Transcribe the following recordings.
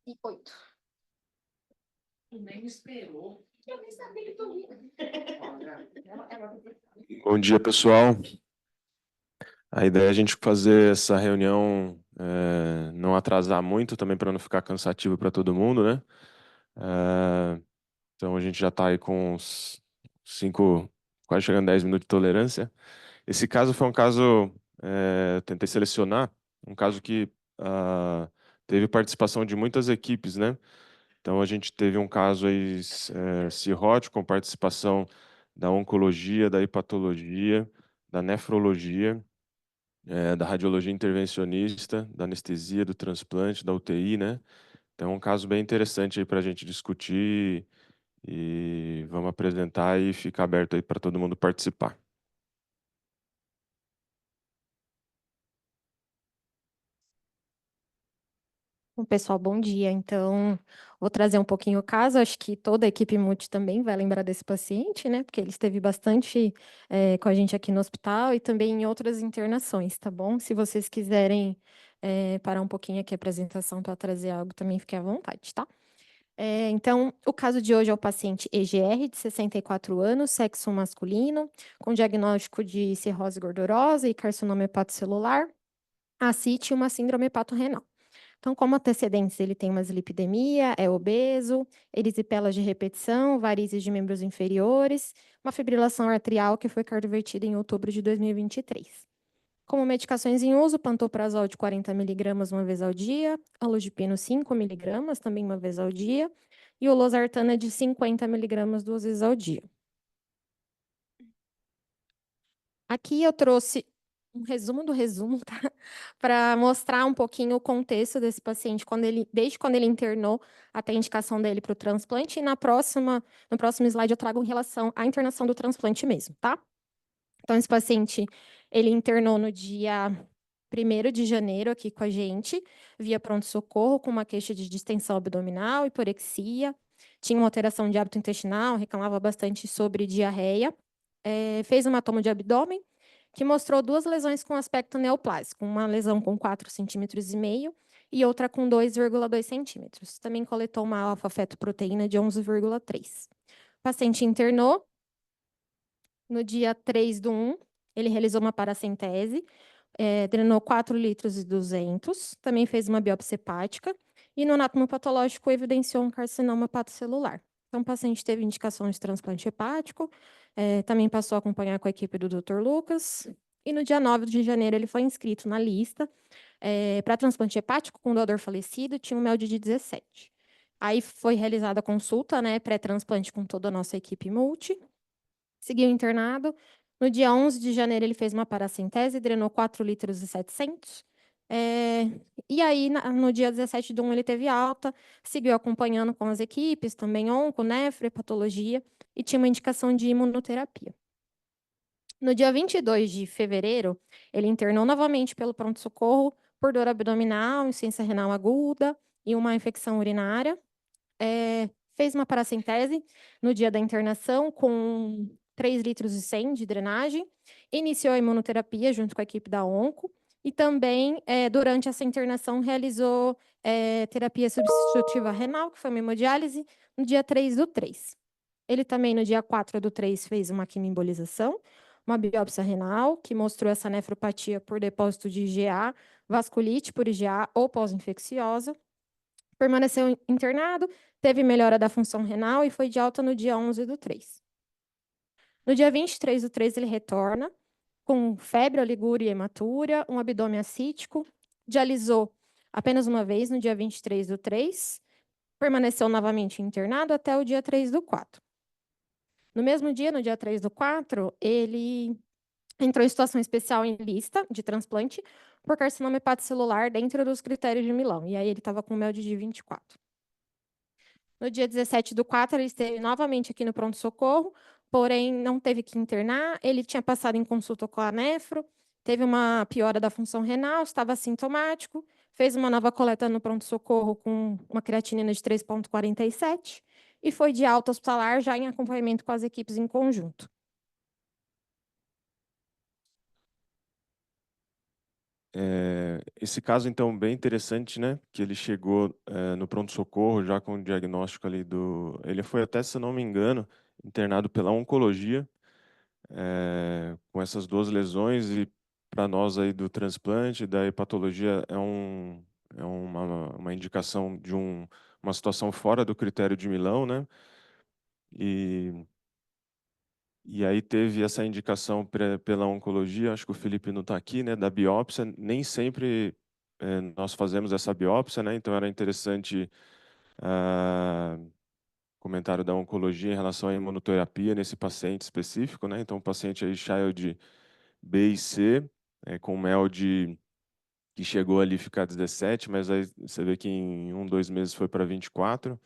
E 8. Tu nem me esperou. Eu nem sabia que tu ia. Bom dia, pessoal. A ideia é a gente fazer essa reunião, não atrasar muito, também para não ficar cansativo para todo mundo, né? Então a gente já está aí com uns 5, quase chegando a 10 minutos de tolerância. Esse caso foi um caso, tentei selecionar, um caso que teve participação de muitas equipes, né? Então a gente teve um caso aí cirrótico, com participação da oncologia, da hepatologia, da nefrologia, da radiologia intervencionista, da anestesia, do transplante, da UTI, né? Então é um caso bem interessante aí para a gente discutir e vamos apresentar e fica aberto aí para todo mundo participar. Bom, pessoal, bom dia. Então, vou trazer um pouquinho o caso. Acho que toda a equipe multi também vai lembrar desse paciente, né? Porque ele esteve bastante com a gente aqui no hospital e também em outras internações, tá bom? Se vocês quiserem parar um pouquinho aqui a apresentação para trazer algo, também fiquem à vontade, tá? Então, o caso de hoje é o paciente EGR, de 64 anos, sexo masculino, com diagnóstico de cirrose gordurosa e carcinoma hepatocelular, ascite e uma síndrome hepatorrenal. Então, como antecedentes, ele tem uma dislipidemia, é obeso, erisipelas de repetição, varizes de membros inferiores, uma fibrilação arterial que foi cardiovertida em outubro de 2023. Como medicações em uso, pantoprazol de 40 miligramas uma vez ao dia, alogipino 5 miligramas também uma vez ao dia, e o losartana de 50 miligramas 2 vezes ao dia. Aqui eu trouxe um resumo do resumo, tá? Para mostrar um pouquinho o contexto desse paciente, desde quando ele internou até a indicação dele para o transplante, e no próximo slide eu trago em relação à internação do transplante mesmo, tá? Então, esse paciente, ele internou no dia 1º de janeiro aqui com a gente, via pronto-socorro, com uma queixa de distensão abdominal, hiporexia, tinha uma alteração de hábito intestinal, reclamava bastante sobre diarreia, fez uma toma de abdômen, que mostrou 2 lesões com aspecto neoplásico, uma lesão com 4,5 centímetros e outra com 2,2 centímetros. Também coletou uma alfa-fetoproteína de 11,3. O paciente internou. No dia 3/1, ele realizou uma paracentese, drenou 4,2 litros, também fez uma biópsia hepática, e no anátomo patológico evidenciou um carcinoma hepatocelular. Então, o paciente teve indicação de transplante hepático, também passou a acompanhar com a equipe do Dr. Lucas, e no dia 9 de janeiro ele foi inscrito na lista para transplante hepático com doador falecido, tinha um MELD de 17. Aí foi realizada a consulta, né, pré-transplante com toda a nossa equipe multi, seguiu internado. No dia 11 de janeiro, ele fez uma paracentese, drenou 4,7 litros. E aí, no dia 17/1, ele teve alta, seguiu acompanhando com as equipes, também onco, nefro, hepatologia, e tinha uma indicação de imunoterapia. No dia 22 de fevereiro, ele internou novamente pelo pronto-socorro por dor abdominal, insuficiência renal aguda e uma infecção urinária. Fez uma paracentese no dia da internação com 3,1 litros de drenagem, iniciou a imunoterapia junto com a equipe da onco e também, durante essa internação, realizou terapia substitutiva renal, que foi uma hemodiálise, no dia 3/3. Ele também, no dia 4/3, fez uma quimioembolização, uma biópsia renal, que mostrou essa nefropatia por depósito de IgA, vasculite por IgA ou pós-infecciosa. Permaneceu internado, teve melhora da função renal e foi de alta no dia 11/3. No dia 23/3, ele retorna com febre, oligúria e hematúria, um abdômen ascítico, dialisou apenas uma vez no dia 23/3, permaneceu novamente internado até o dia 3/4. No mesmo dia, no dia 3/4, ele entrou em situação especial em lista de transplante por carcinoma hepatocelular dentro dos critérios de Milão, e aí ele estava com MELD de 24. No dia 17/4, ele esteve novamente aqui no pronto-socorro, porém não teve que internar. Ele tinha passado em consulta com a nefro, teve uma piora da função renal, estava assintomático, fez uma nova coleta no pronto-socorro com uma creatinina de 3,47 e foi de alta hospitalar já em acompanhamento com as equipes em conjunto. esse caso, então, bem interessante, né? Que ele chegou no pronto-socorro já com o diagnóstico ali do... Ele foi até, se eu não me engano, internado pela oncologia, com essas duas lesões, e para nós aí do transplante, da hepatologia, é uma indicação de uma situação fora do critério de Milão, né? E, e aí teve essa indicação pela oncologia, acho que o Felipe não está aqui, né? Da biópsia, nem sempre nós fazemos essa biópsia, né? Então era interessante comentário da oncologia em relação à imunoterapia nesse paciente específico, né? Então, o paciente aí, Child B e C, com MELD que chegou ali a ficar 17, mas aí você vê que em 2 meses foi para 24.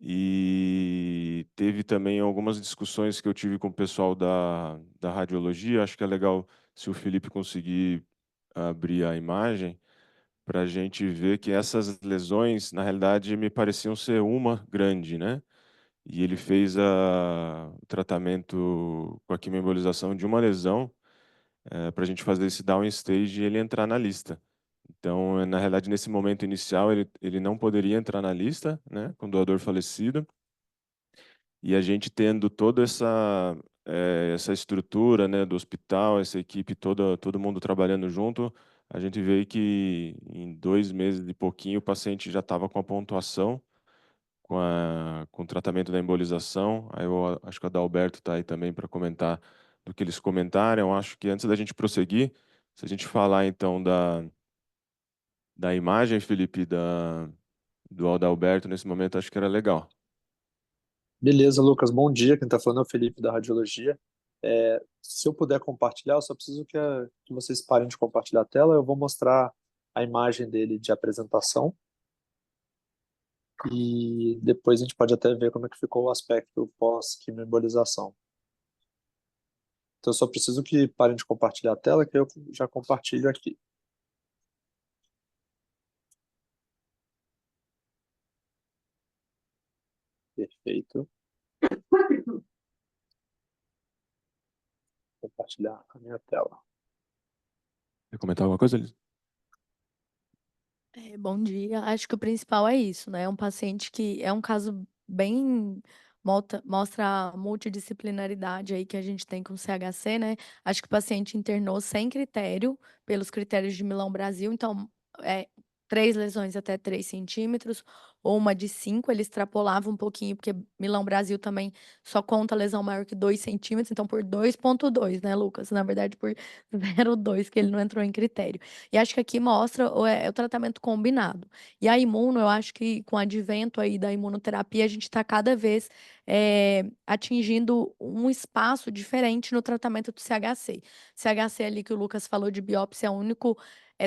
E teve também algumas discussões que eu tive com o pessoal da radiologia. Acho que é legal se o Felipe conseguir abrir a imagem para a gente ver que essas lesões, na realidade, me pareciam ser uma grande, né? E ele fez o tratamento com a quimioembolização de uma lesão para a gente fazer esse down stage e ele entrar na lista. Então, na realidade, nesse momento inicial, ele não poderia entrar na lista, né, com doador falecido. E a gente tendo toda essa estrutura, né, do hospital, essa equipe toda, todo mundo trabalhando junto, a gente vê que em 2 meses e pouquinho o paciente já estava com a pontuação com o tratamento da embolização. Aí eu acho que o Adalberto está aí também para comentar do que eles comentaram. Eu acho que antes da gente prosseguir, se a gente falar então da imagem, Felipe, do Adalberto nesse momento, acho que era legal. Beleza, Lucas, bom dia. Quem está falando é o Felipe da Radiologia. Se eu puder compartilhar, eu só preciso que vocês parem de compartilhar a tela. Eu vou mostrar a imagem dele de apresentação e depois a gente pode até ver como é que ficou o aspecto pós-quimioembolização. Então, eu só preciso que parem de compartilhar a tela, que eu já compartilho aqui. Perfeito. Compartilhar a minha tela. Quer comentar alguma coisa, Liz? Bom dia. Acho que o principal é isso, né? É um paciente que é um caso bem mostra a multidisciplinaridade aí que a gente tem com o CHC, né? Acho que o paciente internou sem critério, pelos critérios de Milão Brasil, então 3 lesões até 3 centímetros, ou uma de 5, ele extrapolava um pouquinho, porque Milão Brasil também só conta lesão maior que 2 centímetros, então por 2,2, né, Lucas? Na verdade, por 0,2, que ele não entrou em critério. E acho que aqui mostra o tratamento combinado. E a imuno, eu acho que com o advento aí da imunoterapia, a gente está cada vez atingindo um espaço diferente no tratamento do CHC. CHC ali que o Lucas falou de biópsia é o único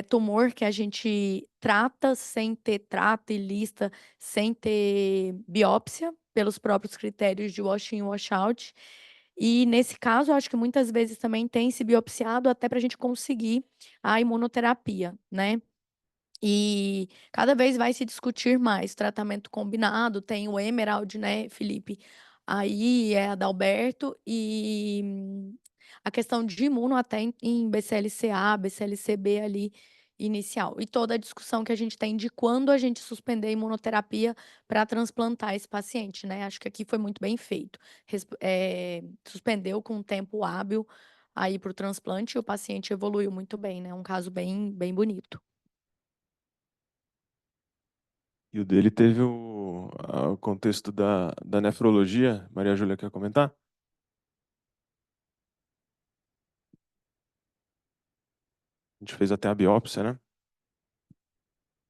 tumor que a gente trata sem ter trata e lista, sem ter biópsia, pelos próprios critérios de wash-in e wash-out. E nesse caso, eu acho que muitas vezes também tem se biopsiado até para a gente conseguir a imunoterapia, né? E cada vez vai se discutir mais tratamento combinado. Tem o Emerald, né, Felipe? Aí é Adalberto e a questão de imuno até em BCLCA, BCLCB ali inicial. E toda a discussão que a gente tem de quando a gente suspender a imunoterapia para transplantar esse paciente, né? Acho que aqui foi muito bem feito. Suspendeu com um tempo hábil aí para o transplante e o paciente evoluiu muito bem, né? Um caso bem, bem bonito. E o dele teve o contexto da nefrologia. Maria Júlia quer comentar? A gente fez até a biópsia, né?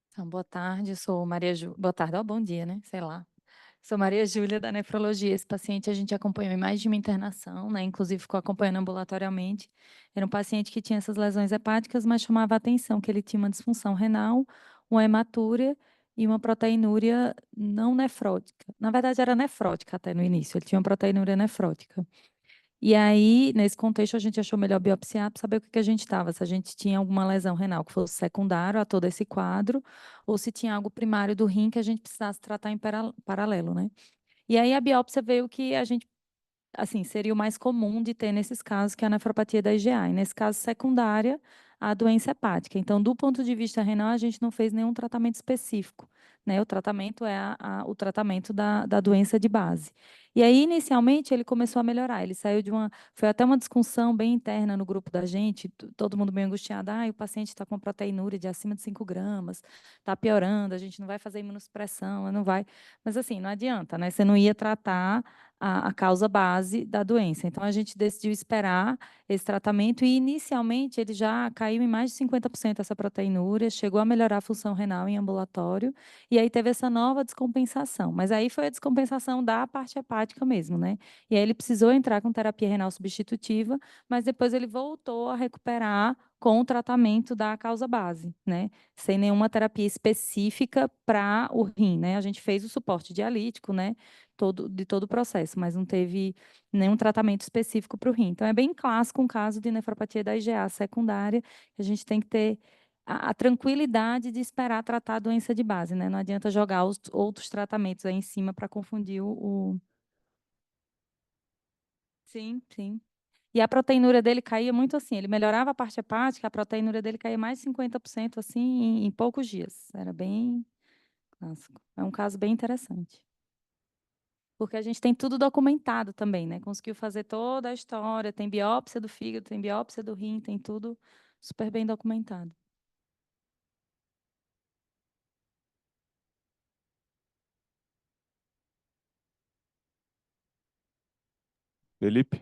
Então, boa tarde, sou Maria Júlia. Boa tarde, ó, bom dia, né? Sei lá. Sou Maria Júlia da nefrologia. Esse paciente a gente acompanhou em mais de uma internação, né? Inclusive ficou acompanhando ambulatorialmente. Era um paciente que tinha essas lesões hepáticas, mas chamava a atenção que ele tinha uma disfunção renal, uma hematúria e uma proteinúria não nefrótica. Na verdade, era nefrótica até no início. Ele tinha uma proteinúria nefrótica. E aí, nesse contexto, a gente achou melhor biopsiar para saber o que a gente estava, se a gente tinha alguma lesão renal que fosse secundário a todo esse quadro, ou se tinha algo primário do rim que a gente precisasse tratar em paralelo, né? E aí a biópsia veio que a gente, assim, seria o mais comum de ter nesses casos, que é a nefropatia da IgA. E nesse caso secundária, a doença hepática. Então, do ponto de vista renal, a gente não fez nenhum tratamento específico, né? O tratamento é o tratamento da doença de base. E aí, inicialmente, ele começou a melhorar. Ele saiu de uma... Foi até uma discussão bem interna no grupo da gente, todo mundo bem angustiado. O paciente está com proteinúria de acima de 5 gramas, está piorando, a gente não vai fazer imunossupressão, não vai... Mas, assim, não adianta, né? Você não ia tratar a causa base da doença. Então, a gente decidiu esperar esse tratamento e, inicialmente, ele já caiu em mais de 50% essa proteinúria, chegou a melhorar a função renal em ambulatório, e aí teve essa nova descompensação. Mas aí foi a descompensação da parte hepática mesmo, né? E aí ele precisou entrar com terapia renal substitutiva, mas depois ele voltou a recuperar com o tratamento da causa base, né? Sem nenhuma terapia específica para o rim, né? A gente fez o suporte dialítico, né? De todo o processo, mas não teve nenhum tratamento específico para o rim. Então, é bem clássico um caso de nefropatia da IgA secundária, que a gente tem que ter a tranquilidade de esperar tratar a doença de base, né? Não adianta jogar os outros tratamentos aí em cima para confundir Sim, sim. E a proteinúria dele caía muito assim, ele melhorava a parte hepática, a proteinúria dele caía mais de 50% assim em poucos dias. Era bem clássico. É um caso bem interessante. Porque a gente tem tudo documentado também, né? Conseguiu fazer toda a história, tem biópsia do fígado, tem biópsia do rim, tem tudo super bem documentado. Felipe?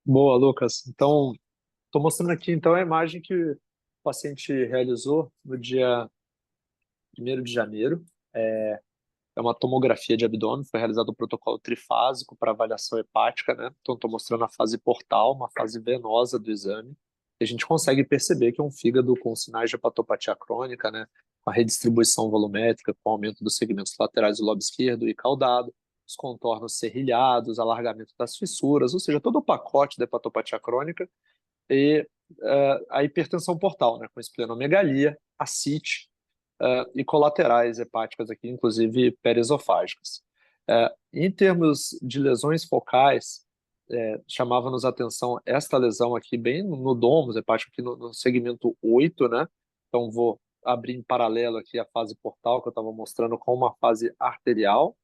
Boa, Lucas. Então, estou mostrando aqui então a imagem que o paciente realizou no dia 1º de janeiro. É uma tomografia de abdômen, foi realizado o protocolo trifásico para avaliação hepática, né? Então, estou mostrando a fase portal, uma fase venosa do exame. E a gente consegue perceber que é um fígado com sinais de hepatopatia crônica, né? Com a redistribuição volumétrica, com aumento dos segmentos laterais do lobo esquerdo e caudado, os contornos serrilhados, alargamento das fissuras, ou seja, todo o pacote da hepatopatia crônica e a hipertensão portal, né? Com esplenomegalia, ascite, e colaterais hepáticas aqui, inclusive periesofágicas. Em termos de lesões focais, chamava-nos a atenção esta lesão aqui, bem no domus hepático, aqui no segmento 8, né? Então, vou abrir em paralelo aqui a fase portal, que eu estava mostrando, com uma fase arterial.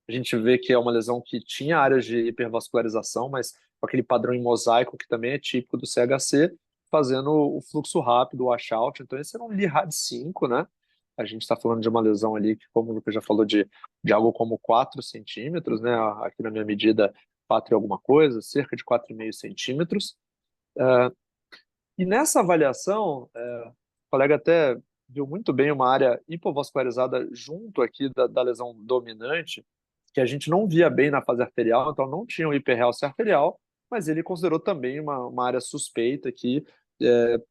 A gente vê que é uma lesão que tinha áreas de hipervascularização, mas com aquele padrão em mosaico que também é típico do CHC, fazendo o fluxo rápido, o washout. Então, esse era um LIRAD 5, né? A gente está falando de uma lesão ali que, como o Lucas já falou, de algo como 4 centímetros, né? Aqui na minha medida, 4 e alguma coisa, cerca de 4,5 centímetros. E nessa avaliação, o colega até viu muito bem uma área hipovascularizada junto aqui da lesão dominante, que a gente não via bem na fase arterial, então não tinha um hiperrealce arterial, mas ele considerou também uma área suspeita aqui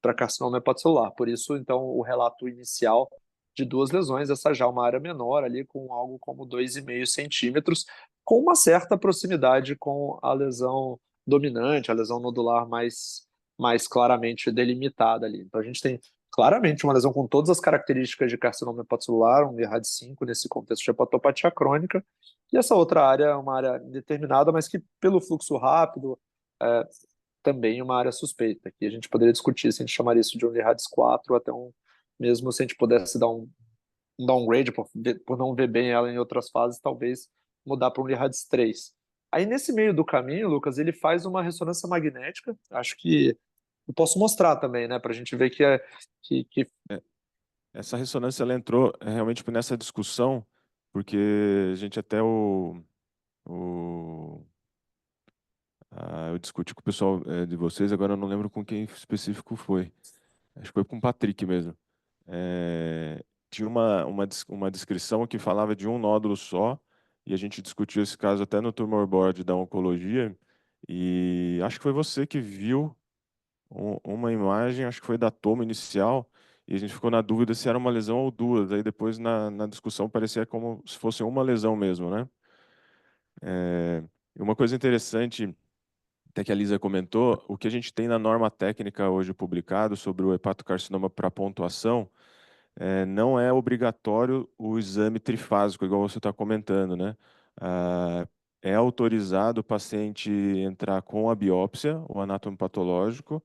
para carcinoma hepatocelular. Por isso, então, o relato inicial de 2 lesões, essa já é uma área menor ali, com algo como 2,5 centímetros, com uma certa proximidade com a lesão dominante, a lesão nodular mais claramente delimitada ali. Então, a gente tem claramente uma lesão com todas as características de carcinoma hepatocelular, um IRAD 5 nesse contexto de hepatopatia crônica, e essa outra área é uma área indeterminada, mas que pelo fluxo rápido também é uma área suspeita, que a gente poderia discutir se a gente chamaria isso de um IRADS 4 ou até mesmo se a gente pudesse dar um downgrade por não ver bem ela em outras fases, talvez mudar para um IRADS 3. Aí nesse meio do caminho, Lucas, ele faz uma ressonância magnética, acho que eu posso mostrar também, né, para a gente ver que Essa ressonância ela entrou realmente nessa discussão, porque a gente até eu discuti com o pessoal de vocês, agora eu não lembro com quem específico foi. Acho que foi com o Patrick mesmo. Tinha uma descrição que falava de um nódulo só, e a gente discutiu esse caso até no tumor board da oncologia, e acho que foi você que viu uma imagem, acho que foi da toma inicial, e a gente ficou na dúvida se era uma lesão ou duas. Aí depois na discussão parecia como se fosse uma lesão mesmo, né? E uma coisa interessante, até que a Lisa comentou, o que a gente tem na norma técnica hoje publicado sobre o hepatocarcinoma para pontuação, não é obrigatório o exame trifásico, igual você está comentando, né? É autorizado o paciente entrar com a biópsia, o anatomopatológico,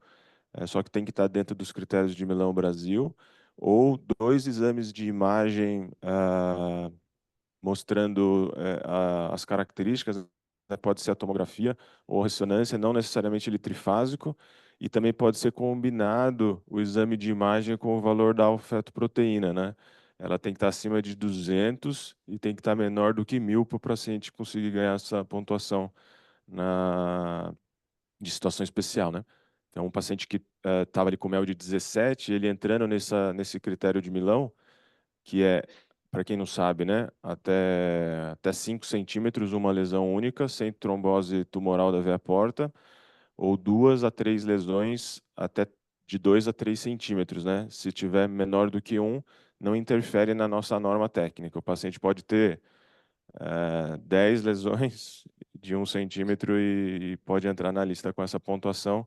só que tem que estar dentro dos critérios de Milão Brasil, ou 2 exames de imagem mostrando as características, né, pode ser a tomografia ou a ressonância, não necessariamente ele trifásico, e também pode ser combinado o exame de imagem com o valor da alfa-fetoproteína, né? Ela tem que estar acima de 200 e tem que estar menor do que 1.000 para o paciente conseguir ganhar essa pontuação de situação especial, né? Então, um paciente que estava ali com mel de 17, ele entrando nesse critério de Milão, que é, para quem não sabe, né, até 5 centímetros, uma lesão única, sem trombose tumoral da veia porta, ou 2 a 3 lesões até de 2 a 3 centímetros, né? Se tiver menor do que um, não interfere na nossa norma técnica. O paciente pode ter 10 lesões de 1 centímetro e pode entrar na lista com essa pontuação,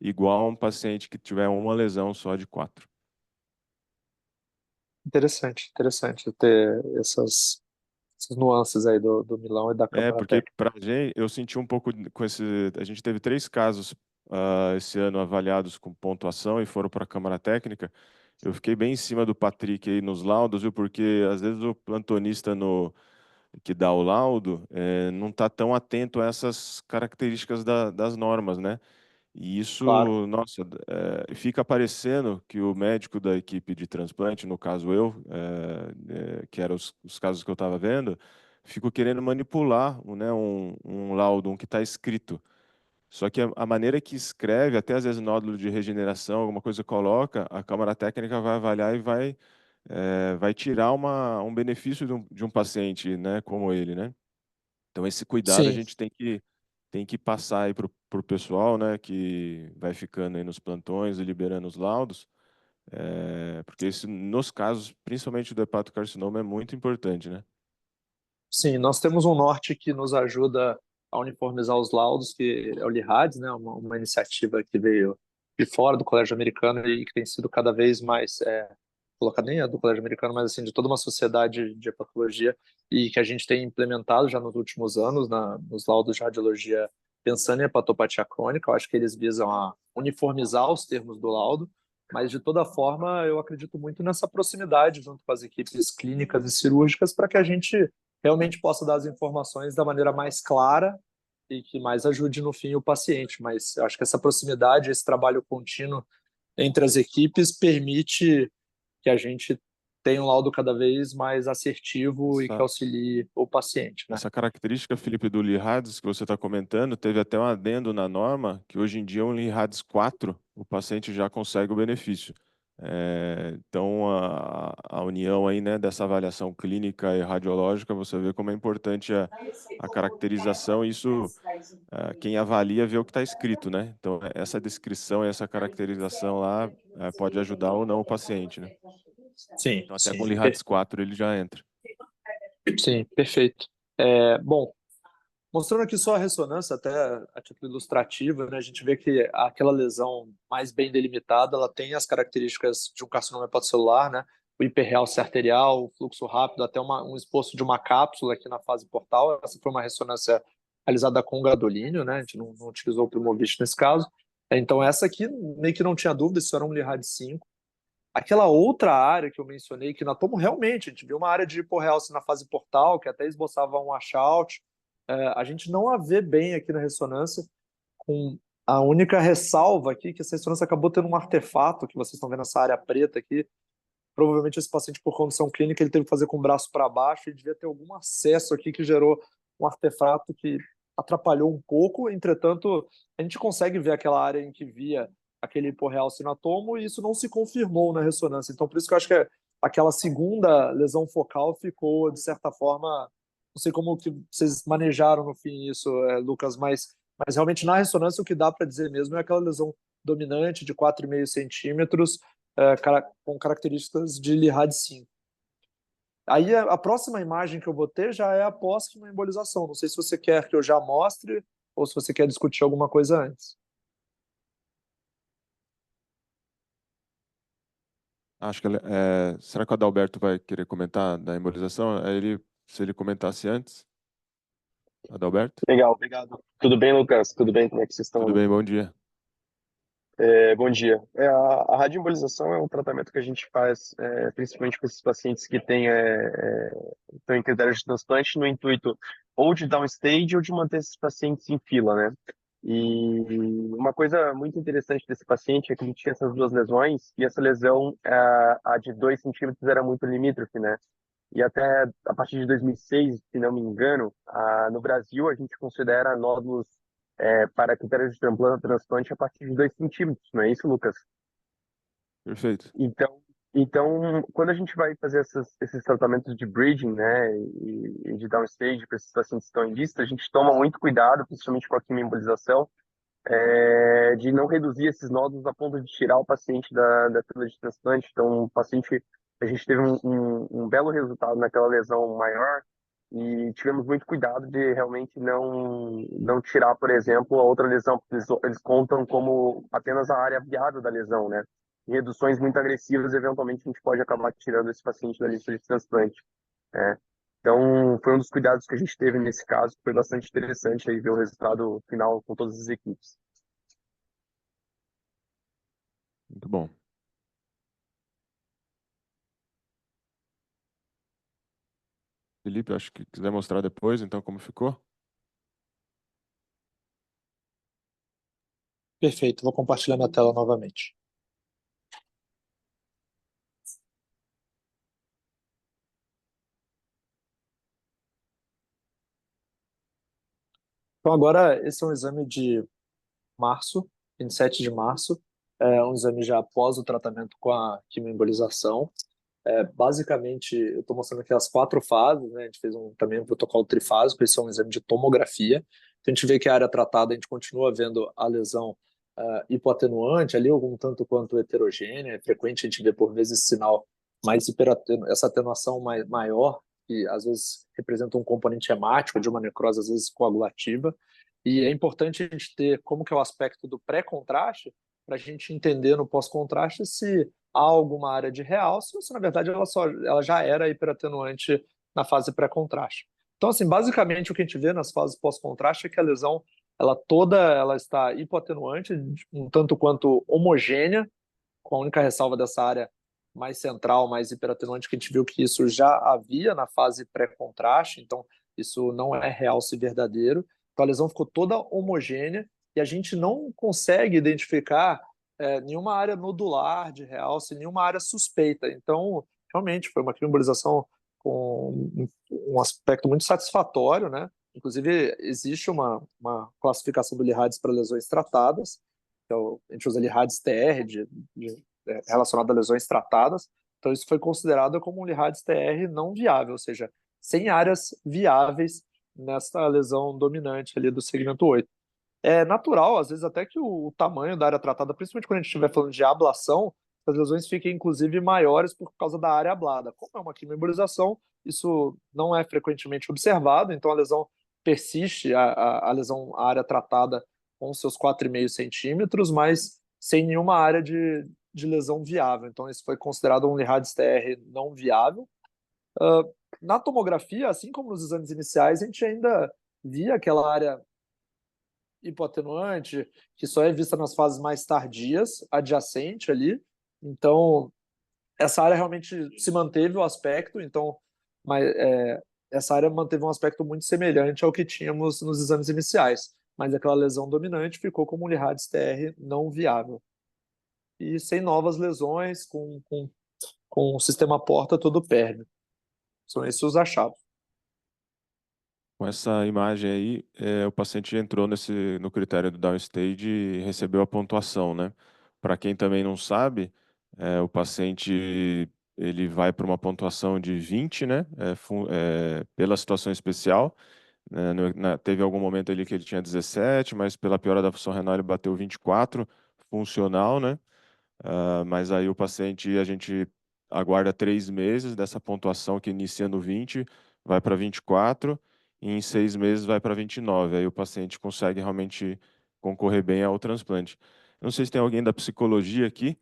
igual a um paciente que tiver uma lesão só de 4. Interessante ter essas nuances aí do Milão e da Câmara Porque Técnica. para a gente, eu senti um pouco com esse. A gente teve 3 casos esse ano avaliados com pontuação e foram para a Câmara Técnica. Eu fiquei bem em cima do Patrick aí nos laudos, viu? Porque às vezes o plantonista que dá o laudo não está tão atento a essas características das normas, né? E Claro. isso, nossa, fica parecendo que o médico da equipe de transplante, no caso eu, que eram os casos que eu estava vendo, fico querendo manipular, né, um laudo, que está escrito. Só que a maneira que escreve, até às vezes nódulo de regeneração, alguma coisa coloca, a Câmara Técnica vai avaliar e vai tirar um benefício de um paciente, né, como ele, né? Então, esse cuidado a Sim. gente tem que passar aí para o pessoal, né, que vai ficando aí nos plantões e liberando os laudos, porque isso, nos casos, principalmente do hepatocarcinoma, é muito importante, né? Sim, nós temos um norte que nos ajuda a uniformizar os laudos, que é o LIHADS, né, uma iniciativa que veio de fora do Colégio Americano e que tem sido cada vez mais colocada, nem é do Colégio Americano, mas assim de toda uma sociedade de hepatologia, e que a gente tem implementado já nos últimos anos nos laudos de radiologia pensando em hepatopatia crônica. Eu acho que eles visam a uniformizar os termos do laudo, mas de toda forma eu acredito muito nessa proximidade junto com as equipes clínicas e cirúrgicas para que a gente realmente possa dar as informações da maneira mais clara e que mais ajude no fim o paciente. Mas eu acho que essa proximidade, esse trabalho contínuo entre as equipes permite que a gente tenha um laudo cada vez mais assertivo e que Essa, auxilie o paciente, né? essa característica, Felipe, do LIHADS que você está comentando, teve até um adendo na norma, que hoje em dia um LIHADS 4, o paciente já consegue o benefício. Então, a união aí, né, dessa avaliação clínica e radiológica, você vê como é importante a caracterização, e isso, quem avalia vê o que está escrito, né? Então, essa descrição e essa caracterização lá pode ajudar ou não o paciente, né? Sim, Então, até com o sim, LIHADS 4 ele já entra. sim, perfeito. Bom, mostrando aqui só a ressonância, até a título ilustrativo, né, a gente vê que aquela lesão mais bem delimitada, ela tem as características de um carcinoma hepatocelular, né? O hiperrealce arterial, o fluxo rápido, até um esboço de uma cápsula aqui na fase portal. Essa foi uma ressonância realizada com gadolínio, né? A gente não utilizou o Primovich nesse caso. Então, essa aqui meio que não tinha dúvida, isso era um LIHAD 5. Aquela outra área que eu mencionei, que na tomo realmente, a gente viu uma área de hiporrealce na fase portal, que até esboçava um washout. A gente não a vê bem aqui na ressonância, com a única ressalva aqui, que essa ressonância acabou tendo um artefato, que vocês estão vendo essa área preta aqui. Provavelmente esse paciente, por condição clínica, ele teve que fazer com o braço para baixo e devia ter algum acesso aqui que gerou um artefato que atrapalhou um pouco. Entretanto, a gente consegue ver aquela área em que via aquele hiporreal sinatomo e isso não se confirmou na ressonância. Então, por isso que eu acho que aquela segunda lesão focal ficou, de certa forma, não sei como que vocês manejaram no fim isso, Lucas, mas realmente na ressonância o que dá para dizer mesmo é aquela lesão dominante de 4,5 centímetros, com características de LIHAD 5. Aí a próxima imagem que eu vou ter já é após uma embolização. Não sei se você quer que eu já mostre ou se você quer discutir alguma coisa antes. Acho que será que o Adalberto vai querer comentar da embolização? Se ele comentasse antes, Adalberto? Legal, obrigado. Tudo bem, Lucas? Tudo bem? Como é que vocês estão Tudo aí? bem, bom dia. Bom dia. A radioembolização é um tratamento que a gente faz principalmente com esses pacientes que estão em critérios de transplante no intuito ou de downstage ou de manter esses pacientes em fila, né? E uma coisa muito interessante desse paciente é que ele tinha essas duas lesões e essa lesão, a de 2 centímetros, era muito limítrofe, né? E até a partir de 2006, se não me engano, no Brasil a gente considera nódulos para critérios de transplante a partir de 2 centímetros, não é isso, Lucas? Perfeito. Então, quando a gente vai fazer esses tratamentos de bridging, né, e de downstage para esses pacientes que estão em vista, a gente toma muito cuidado, principalmente com a quimioembolização, de não reduzir esses nódulos a ponto de tirar o paciente da fila de transplante. Então, o paciente, a gente teve um belo resultado naquela lesão maior e tivemos muito cuidado de realmente não tirar, por exemplo, a outra lesão, porque eles contam como apenas a área viável da lesão, né? Em reduções muito agressivas, eventualmente a gente pode acabar tirando esse paciente da lista de transplante, né? Então, foi um dos cuidados que a gente teve nesse caso, que foi bastante interessante aí ver o resultado final com todas as equipes. Muito bom. Felipe, acho que quiser mostrar depois, então, como ficou. Perfeito, vou compartilhar minha tela novamente. Então, agora, esse é um exame de março, 27 de março, é um exame já após o tratamento com a quimioembolização. Basicamente, eu estou mostrando aqui as 4 fases, né? A gente fez também um protocolo trifásico, esse é um exame de tomografia. Então, a gente vê que a área tratada, a gente continua vendo a lesão hipoatenuante ali, algum tanto quanto heterogênea. É frequente a gente ver por vezes esse sinal mais essa atenuação maior, que às vezes representa um componente hemático de uma necrose, às vezes coagulativa. E é importante a gente ter como que é o aspecto do pré-contraste, para a gente entender no pós-contraste se há alguma área de realce ou se, na verdade, ela já era hiperatenuante na fase pré-contraste. Então, assim, basicamente, o que a gente vê nas fases pós-contraste é que a lesão ela está hipoatenuante, um tanto quanto homogênea, com a única ressalva dessa área mais central, mais hiperatenuante, que a gente viu que isso já havia na fase pré-contraste, então isso não é realce verdadeiro. Então a lesão ficou toda homogênea e a gente não consegue identificar nenhuma área nodular de realce, nenhuma área suspeita. Então, realmente, foi uma quimioembolização com um aspecto muito satisfatório, né? Inclusive, existe uma classificação do LIHADS para lesões tratadas, a gente usa LIHADS TR relacionado a lesões tratadas, então isso foi considerado como um LIHADS TR não viável, ou seja, sem áreas viáveis nessa lesão dominante ali do segmento 8. É natural, às vezes, até que o tamanho da área tratada, principalmente quando a gente estiver falando de ablação, as lesões fiquem, inclusive, maiores por causa da área ablada. Como é uma quimioembolização, isso não é frequentemente observado, então a lesão persiste, a área tratada com seus 4,5 centímetros, mas sem nenhuma área de lesão viável. Então, isso foi considerado um LIHADS TR não viável. Na tomografia, assim como nos exames iniciais, a gente ainda via aquela área hipoatenuante, que só é vista nas fases mais tardias, adjacente ali. Então, essa área realmente se manteve o aspecto, então, essa área manteve um aspecto muito semelhante ao que tínhamos nos exames iniciais, mas aquela lesão dominante ficou como um LIHADS TR não viável. E sem novas lesões, com o sistema porta todo pérmeo. São esses os achados. Com essa imagem aí, o paciente entrou no critério do downstage e recebeu a pontuação, né? Para quem também não sabe, o paciente ele vai para uma pontuação de 20, né? Pela situação especial. Teve algum momento ali que ele tinha 17, mas pela piora da função renal ele bateu 24, funcional, né? Mas aí o paciente, a gente aguarda 3 meses dessa pontuação que inicia no 20, vai para 24, e em 6 meses vai para 29. Aí o paciente consegue realmente concorrer bem ao transplante. Não sei se tem alguém da psicologia aqui.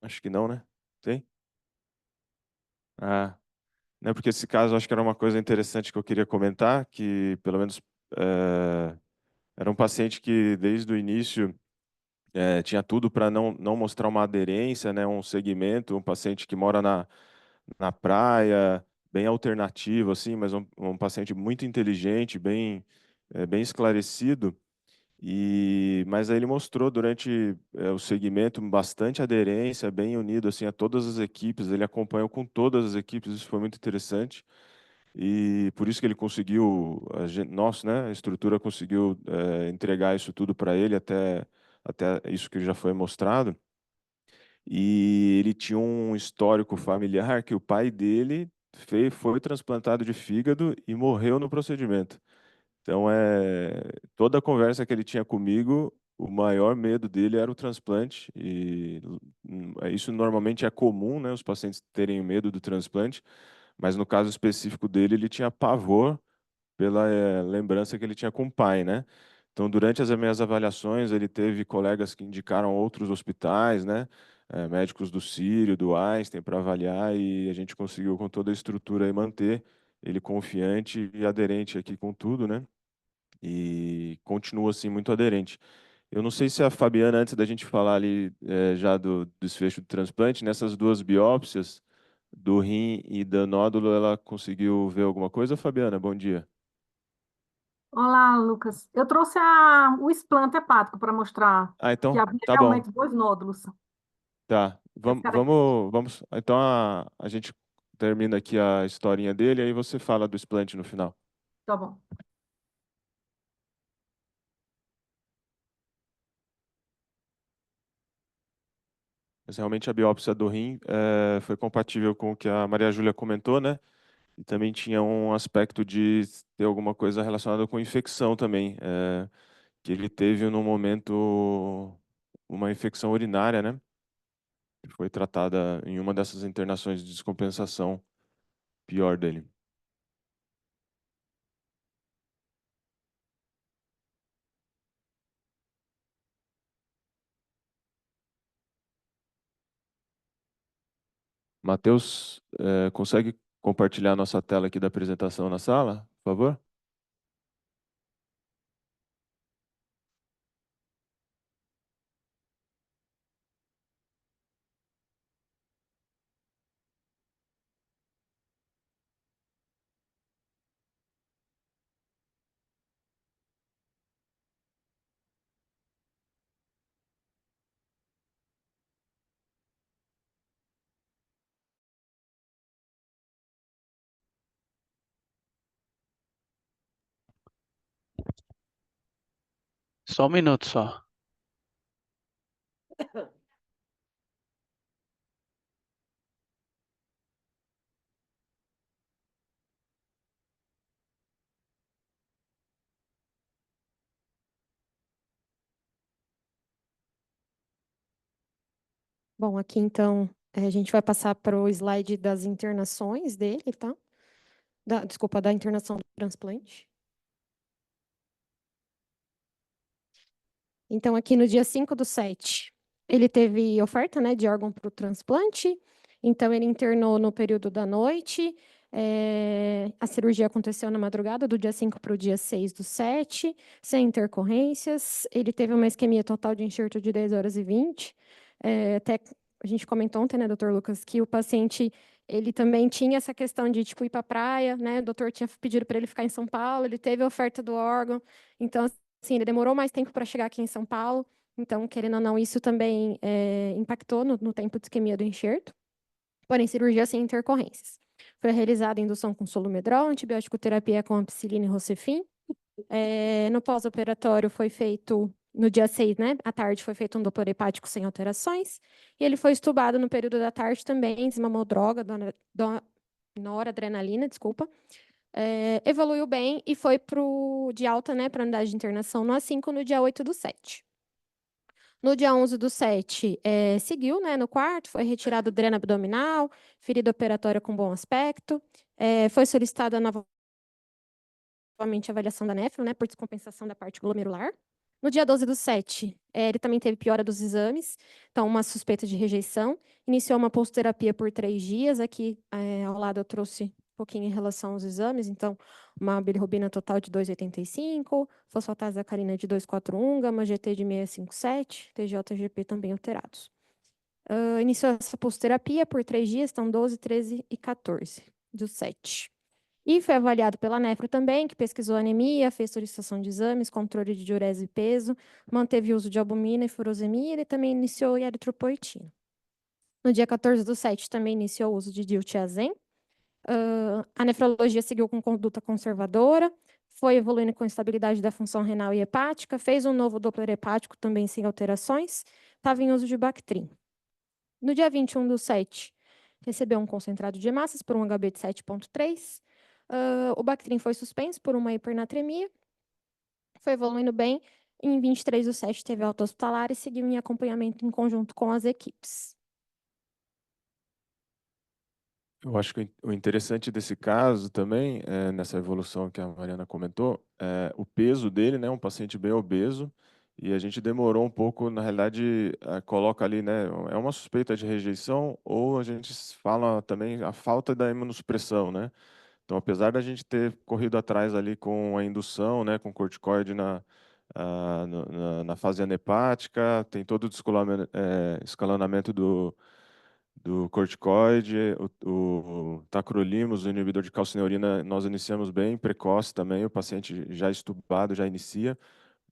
Acho que não, né? Tem? Ah, né, porque esse caso acho que era uma coisa interessante que eu queria comentar, que pelo menos era um paciente que desde o início tinha tudo para não mostrar uma aderência, né, um segmento, um paciente que mora na praia, bem alternativo, assim, mas um paciente muito inteligente, bem esclarecido. Mas aí ele mostrou durante o segmento bastante aderência, bem unido assim a todas as equipes. Ele acompanhou com todas as equipes, isso foi muito interessante. E por isso que ele conseguiu, a estrutura conseguiu entregar isso tudo para ele até isso que já foi mostrado. E ele tinha um histórico familiar que o pai dele foi transplantado de fígado e morreu no procedimento. Então, toda a conversa que ele tinha comigo, o maior medo dele era o transplante. E isso normalmente é comum, né, os pacientes terem medo do transplante, mas no caso específico dele, ele tinha pavor pela lembrança que ele tinha com o pai, né? Então, durante as minhas avaliações, ele teve colegas que indicaram outros hospitais, né? Médicos do Sírio, do Einstein, para avaliar, e a gente conseguiu, com toda a estrutura, aí, manter ele confiante e aderente aqui com tudo, né? E continua, assim, muito aderente. Eu não sei se a Fabiana, antes da gente falar ali já do desfecho do transplante, nessas duas biópsias, do rim e da nódulo, ela conseguiu ver alguma coisa, Fabiana? Bom dia. Olá, Lucas. Eu trouxe o explante hepático para mostrar Ah, que então, havia tá bom. realmente dois nódulos. Tá. As Vamos. Então a gente termina aqui a historinha dele, aí você fala do explante no final. Tá bom. Mas realmente a biópsia do rim foi compatível com o que a Maria Júlia comentou, né? E também tinha um aspecto de ter alguma coisa relacionada com infecção também, que ele teve no momento uma infecção urinária, né? Que foi tratada em uma dessas internações de descompensação pior dele. Matheus, consegue compartilhar a nossa tela aqui da apresentação na sala, por favor? Só um minuto só. Bom, aqui então a gente vai passar para o slide das internações dele, tá? Desculpa, da internação do transplante. Então, aqui no dia 5/7, ele teve oferta, né, de órgão para o transplante. Então, ele internou no período da noite. A cirurgia aconteceu na madrugada do dia 5 para o dia 6/7, sem intercorrências. Ele teve uma isquemia total de enxerto de 10 horas e 20. Até a gente comentou ontem, né, doutor Lucas, que o paciente, ele também tinha essa questão de, tipo, ir para a praia, né? O doutor tinha pedido para ele ficar em São Paulo, ele teve a oferta do órgão. Então, assim, ele demorou mais tempo para chegar aqui em São Paulo. Então, querendo ou não, isso também impactou no tempo de isquemia do enxerto. Porém, cirurgia sem intercorrências. Foi realizada indução com solumedrol, antibiótico terapia com ampicilina e rocefin. No pós-operatório foi feito, no dia 6, né, à tarde, foi feito um Doppler hepático sem alterações. E ele foi estubado no período da tarde também, desmamou droga, noradrenalina, desculpa. Evoluiu bem e foi de alta, né, para a unidade de internação no A5 no dia 8/7. No dia 11/7, seguiu, né, no quarto, foi retirado dreno abdominal, ferida operatória com bom aspecto, foi solicitada novamente a avaliação da néfro, né, por descompensação da parte glomerular. No dia 12/7, ele também teve piora dos exames, então uma suspeita de rejeição. Iniciou uma pulsoterapia por 3 dias. Aqui ao lado eu trouxe pouquinho em relação aos exames. Então, uma bilirrubina total de 2,85, fosfatase sacarina de 2,41, gama GT de 6,57, TJGP também alterados. Iniciou essa pulsoterapia por 3 dias, então 12, 13 e 14 dos 7. E foi avaliado pela nefro também, que pesquisou anemia, fez solicitação de exames, controle de diurese e peso, manteve o uso de albumina e furosemida e também iniciou eritropoetina. No dia 14 do 7 também iniciou o uso de diltiazem. A nefrologia seguiu com conduta conservadora, foi evoluindo com estabilidade da função renal e hepática, fez um novo Doppler hepático também sem alterações, estava em uso de Bactrim. No dia 21 do 7, recebeu um concentrado de hemácias por um HB de 7,3. O Bactrim foi suspenso por uma hipernatremia, foi evoluindo bem. Em 23 do 7 teve alta hospitalar e seguiu em acompanhamento em conjunto com as equipes. Eu acho que o interessante desse caso também, nessa evolução que a Mariana comentou, é o peso dele, né? Um paciente bem obeso, e a gente demorou um pouco, na realidade, coloca ali, né? É uma suspeita de rejeição, ou a gente fala também a falta da imunossupressão, né? Então, apesar da gente ter corrido atrás ali com a indução, né? Com corticoide na fase anepática, tem todo o escalonamento do corticoide, o tacrolimus, o inibidor de calcineurina, nós iniciamos bem precoce também, o paciente já estubado já inicia,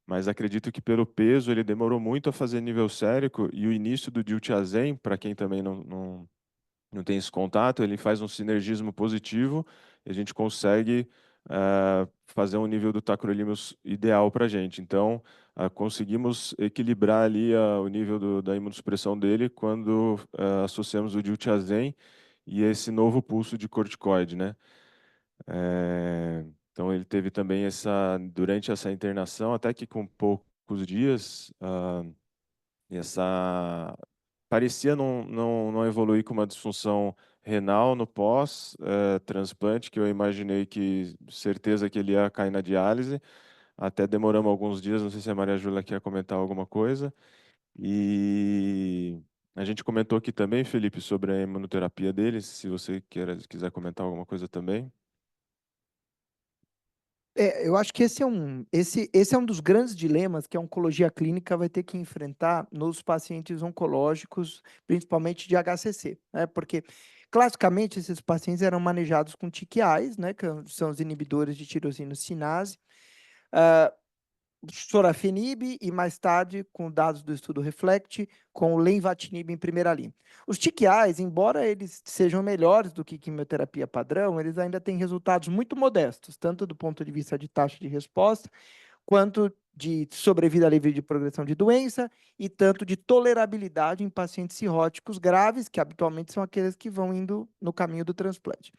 mas acredito que pelo peso ele demorou muito a fazer nível sérico, e o início do diltiazem, para quem também não tem esse contato, ele faz um sinergismo positivo e a gente consegue fazer um nível do tacrolimus ideal para a gente. Então, conseguimos equilibrar ali o nível da imunossupressão dele quando associamos o diltiazem e esse novo pulso de corticoide, né? Então, ele teve também durante essa internação, até que com poucos dias, parecia não evoluir com uma disfunção renal no pós-transplante, que eu imaginei que, certeza que ele ia cair na diálise. Até demoramos alguns dias, não sei se a Maria Júlia quer comentar alguma coisa. E a gente comentou aqui também, Felipe, sobre a imunoterapia deles, se você quiser comentar alguma coisa também. Eu acho que esse é um dos grandes dilemas que a oncologia clínica vai ter que enfrentar nos pacientes oncológicos, principalmente de HCC, né? Porque, classicamente, esses pacientes eram manejados com TKIs, né? Que são os inibidores de tirosina cinase, sorafenib e, mais tarde, com dados do estudo Reflect, com o lenvatinib em primeira linha. Os TKIs, embora eles sejam melhores do que quimioterapia padrão, eles ainda têm resultados muito modestos, tanto do ponto de vista de taxa de resposta, quanto de sobrevida livre de progressão de doença e tanto de tolerabilidade em pacientes cirróticos graves, que habitualmente são aqueles que vão indo no caminho do transplante.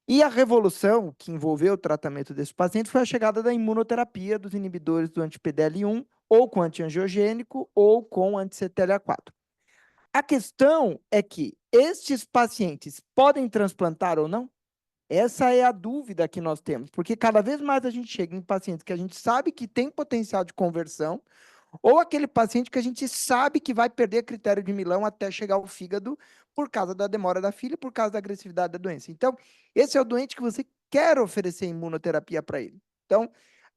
E a revolução que envolveu o tratamento desse paciente foi a chegada da imunoterapia dos inibidores do anti-PDL1, ou com antiangiogênico, ou com anti-CTLA-4. A questão é que estes pacientes podem transplantar ou não? Essa é a dúvida que nós temos, porque cada vez mais a gente chega em pacientes que a gente sabe que tem potencial de conversão, ou aquele paciente que a gente sabe que vai perder critério de Milão até chegar ao fígado por causa da demora da filha, por causa da agressividade da doença. Então, esse é o doente que você quer oferecer imunoterapia para ele. Então,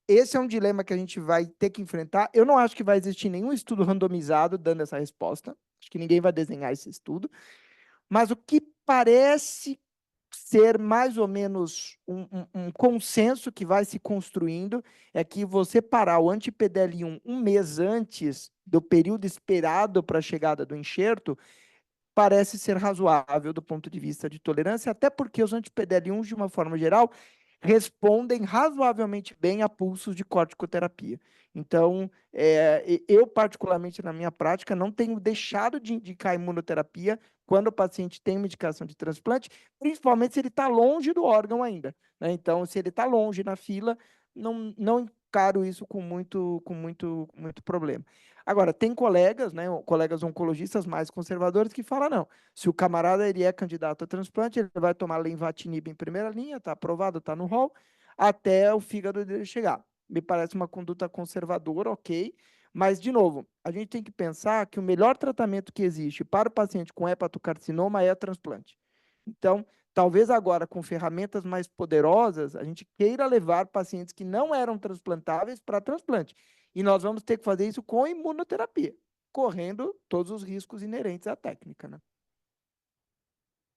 esse é um dilema que a gente vai ter que enfrentar. Eu não acho que vai existir nenhum estudo randomizado dando essa resposta. Acho que ninguém vai desenhar esse estudo. Mas o que parece ser mais ou menos um consenso que vai se construindo é que você parar o anti-PDL1 um mês antes do período esperado para a chegada do enxerto parece ser razoável do ponto de vista de tolerância, até porque os anti-PDL1, de uma forma geral, respondem razoavelmente bem a pulsos de corticoterapia. Então, eu particularmente na minha prática não tenho deixado de indicar imunoterapia quando o paciente tem medicação de transplante, principalmente se ele está longe do órgão ainda, né? Então, se ele está longe na fila, não encaro isso com muito problema. Agora, tem colegas, né, colegas oncologistas mais conservadores que falam, não, se o camarada ele é candidato a transplante, ele vai tomar lenvatinib em primeira linha, está aprovado, está no rol, até o fígado dele chegar. Me parece uma conduta conservadora, ok, mas, de novo, a gente tem que pensar que o melhor tratamento que existe para o paciente com hepatocarcinoma é o transplante. Então, talvez agora com ferramentas mais poderosas, a gente queira levar pacientes que não eram transplantáveis para transplante. E nós vamos ter que fazer isso com imunoterapia, correndo todos os riscos inerentes à técnica, né?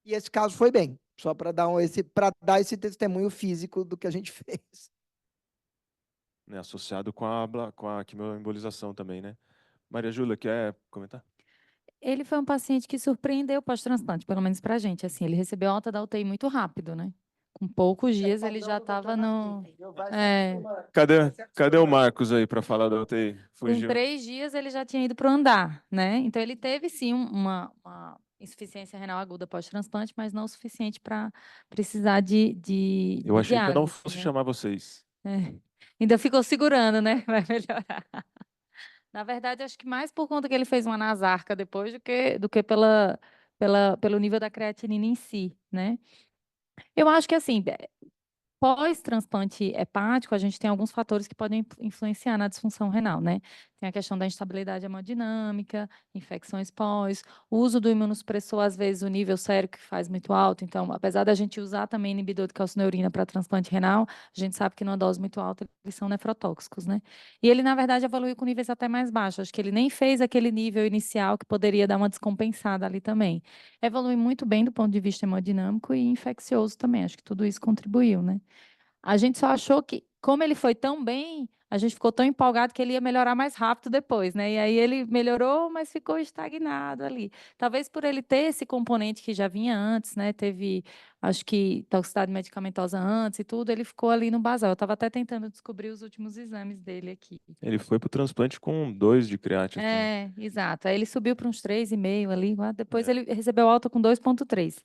E esse caso foi bem, só para dar esse testemunho físico do que a gente fez. Né, associado com a quimioembolização também, né? Maria Júlia, quer comentar? Ele foi um paciente que surpreendeu pós-transplante, pelo menos para a gente. Assim, ele recebeu alta da UTI muito rápido, né? Com poucos dias ele já estava no. Cadê o Marcos aí para falar da UTI? Com Fugiu. 3 dias ele já tinha ido para o andar, né? Então ele teve sim uma insuficiência renal aguda pós-transplante, mas não o suficiente para precisar de Eu achei que eu não diálise, fosse né? chamar vocês. É. Ainda ficou segurando, né? Vai melhorar. Na verdade, acho que mais por conta que ele fez uma nasarca depois do que pelo nível da creatinina em si, né? Eu acho que assim, pós-transplante hepático, a gente tem alguns fatores que podem influenciar na disfunção renal, né? Tem a questão da instabilidade hemodinâmica, infecções pós, o uso do imunossupressor, às vezes o nível sérico que faz muito alto. Então, apesar da gente usar também inibidor de calcineurina para transplante renal, a gente sabe que numa dose muito alta eles são nefrotóxicos, né? E ele, na verdade, evoluiu com níveis até mais baixos. Acho que ele nem fez aquele nível inicial que poderia dar uma descompensada ali também. Evolui muito bem do ponto de vista hemodinâmico e infeccioso também. Acho que tudo isso contribuiu, né? A gente só achou que, como ele foi tão bem, a gente ficou tão empolgado que ele ia melhorar mais rápido depois, né? E aí ele melhorou, mas ficou estagnado ali. Talvez por ele ter esse componente que já vinha antes, né? Teve, acho que, toxicidade medicamentosa antes e tudo, ele ficou ali no basal. Eu estava até tentando descobrir os últimos exames dele aqui. Ele foi para o transplante com 2 de creatina. Exato. Aí ele subiu para uns 3,5 ali. Depois É. ele recebeu alta com 2,3.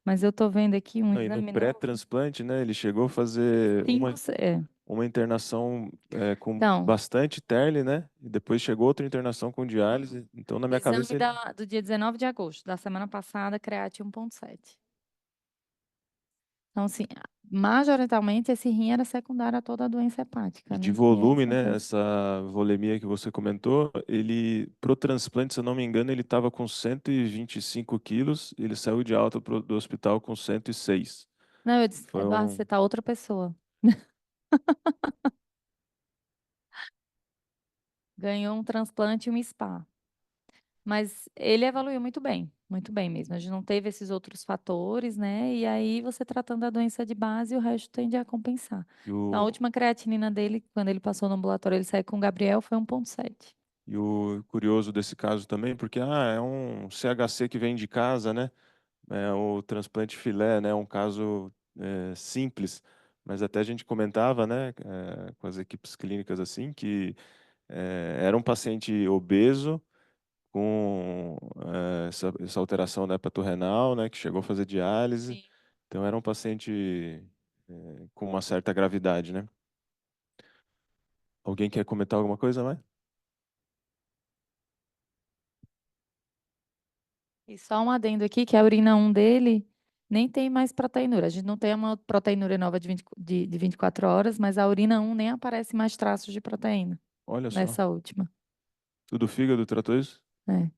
Mas eu estou vendo aqui um Não, e exame no novo. pré-transplante, né? Ele chegou a fazer uma internação com Então, bastante TERL, né? E depois chegou outra internação com diálise. Então, na minha cabeça, ele... do dia 19 de agosto, da semana passada, creatina 1,7. Então, assim, majoritariamente esse rim era secundário a toda a doença hepática, E né? de E volume, essa né? foi- Essa volemia que você comentou, ele, pro transplante, se eu não me engano, ele estava com 125 quilos, ele saiu de alta do hospital com 106. Não, eu disse, Foi você tá outra pessoa. Ganhou um transplante e um spa. Mas ele evoluiu muito bem mesmo. A gente não teve esses outros fatores, né? E aí, você tratando a doença de base, o resto tende a compensar. Então, a última creatinina dele, quando ele passou no ambulatório, ele saiu com o Gabriel, foi 1,7. E o curioso desse caso também, porque é um CHC que vem de casa, né? É o transplante filé, né? Um caso simples, mas até a gente comentava, né? Com as equipes clínicas assim, que era um paciente obeso com essa alteração da hepatorenal, né? Que chegou a fazer diálise. Sim. Então era um paciente com uma certa gravidade, né? Alguém quer comentar alguma coisa mais? E só um adendo aqui, que a urina 1 dele nem tem mais proteinúria. A gente não tem uma proteinúria nova de 24 horas, mas a urina 1 nem aparece mais traços de proteína Olha só. nessa última. Tudo fígado tratou isso? É.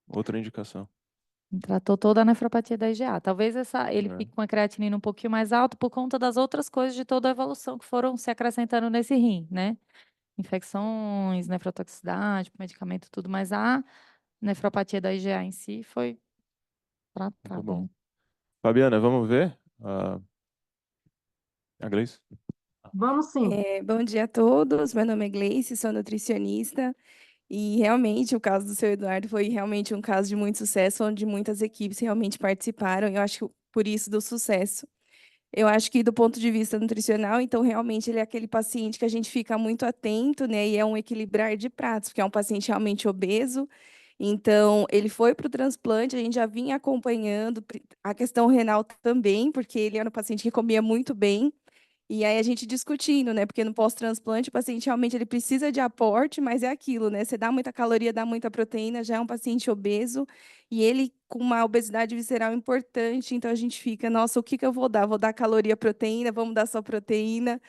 Outra indicação. Tratou toda a nefropatia da IgA. Talvez ele É. fique com a creatinina um pouquinho mais alta por conta das outras coisas de toda a evolução que foram se acrescentando nesse rim, né? Infecções, nefrotoxicidade, medicamento, tudo, mas a nefropatia da IgA em si foi Muito tratada, bom. né? Fabiana, vamos ver a Gleice? Vamos sim. Bom dia a todos, meu nome é Gleice, sou nutricionista e realmente o caso do seu Eduardo foi realmente um caso de muito sucesso, onde muitas equipes realmente participaram e eu acho que por isso do sucesso. Eu acho que do ponto de vista nutricional, então realmente ele é aquele paciente que a gente fica muito atento, né? E é um equilibrar de pratos, porque é um paciente realmente obeso. Então, ele foi para o transplante, a gente já vinha acompanhando a questão renal também, porque ele era um paciente que comia muito bem. E aí a gente discutindo, né? Porque no pós-transplante o paciente realmente ele precisa de aporte, mas é aquilo, né? Você dá muita caloria, dá muita proteína, já é um paciente obeso e ele com uma obesidade visceral importante, então a gente fica, nossa, o que que eu vou dar? Vou dar caloria, proteína, vamos dar só proteína.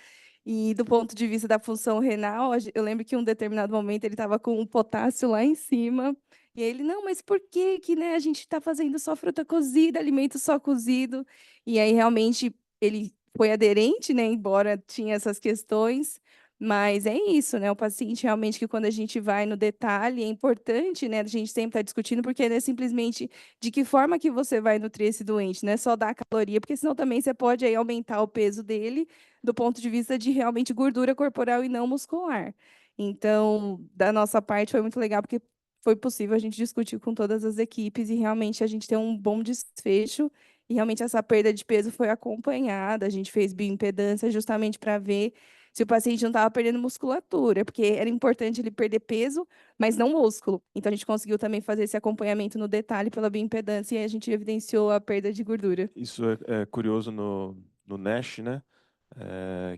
E do ponto de vista da função renal, eu lembro que em um determinado momento ele estava com um potássio lá em cima. E ele, não, mas por que que, né, a gente está fazendo só fruta cozida, alimento só cozido? E aí, realmente, ele foi aderente, né, embora tinha essas questões, mas é isso, né, o paciente realmente que quando a gente vai no detalhe, é importante, né, a gente sempre está discutindo, porque não é simplesmente de que forma que você vai nutrir esse doente, não é só dar caloria, porque senão também você pode aí aumentar o peso dele do ponto de vista de realmente gordura corporal e não muscular. Então, da nossa parte, foi muito legal, porque foi possível a gente discutir com todas as equipes e realmente a gente ter um bom desfecho. E realmente essa perda de peso foi acompanhada. A gente fez bioimpedância justamente para ver se o paciente não estava perdendo musculatura, porque era importante ele perder peso, mas não músculo. Então a gente conseguiu também fazer esse acompanhamento no detalhe pela bioimpedância e a gente evidenciou a perda de gordura. Isso é curioso no NASH, né?